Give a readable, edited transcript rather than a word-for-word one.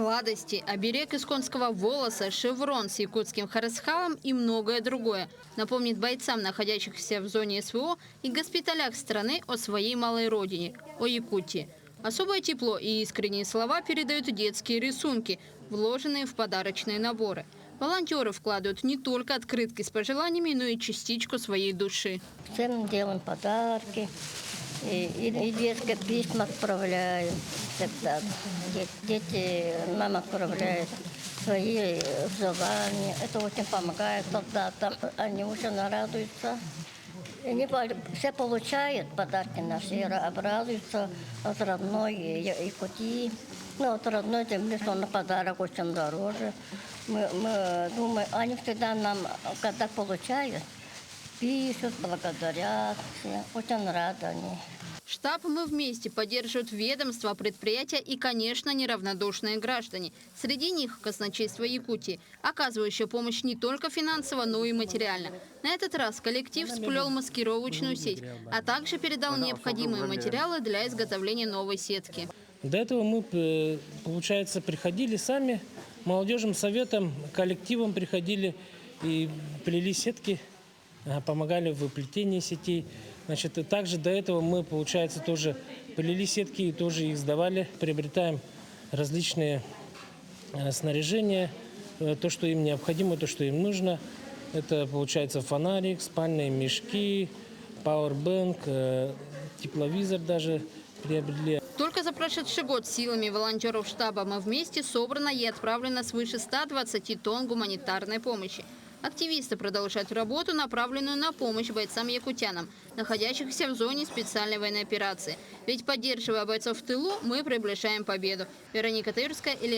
Сладости, оберег из конского волоса, шеврон с якутским харасхалом и многое другое. Напомнит бойцам, находящихся в зоне СВО и госпиталях страны, о своей малой родине, о Якутии. Особое тепло и искренние слова передают детские рисунки, вложенные в подарочные наборы. Волонтеры вкладывают не только открытки с пожеланиями, но и частичку своей души. Всем делаем подарки. И детские письма отправляют всегда. Дети нам отправляют свои желания. Это очень помогает солдатам. Они очень радуются. Они все получают подарки наши, обрадуются от родной Якутии. Ну, от родной земли, что на подарок очень дороже. Мы думаем, они всегда нам, когда получают, пишут, благодарят. Очень рады они. Штаб «Мы вместе» поддерживают ведомства, предприятия и, конечно, неравнодушные граждане. Среди них казначейство Якутии, оказывающее помощь не только финансово, но и материально. На этот раз коллектив сплел маскировочную сеть, а также передал необходимые материалы для изготовления новой сетки. До этого мы, получается, приходили сами, молодежным советом, коллективом приходили и плели сетки, помогали в плетении сетей. Значит, и также до этого мы, получается, тоже плели сетки и тоже их сдавали. Приобретаем различные снаряжения, то, что им необходимо, то, что им нужно. Это, получается, фонарик, спальные мешки, пауэрбэнк, тепловизор даже приобрели. Только за прошедший год силами волонтеров штаба «Мы вместе» собрано и отправлено свыше 120 тонн гуманитарной помощи. Активисты продолжают работу, направленную на помощь бойцам-якутянам, находящихся в зоне специальной военной операции. Ведь, поддерживая бойцов в тылу, мы приближаем победу. Вероника Тырская,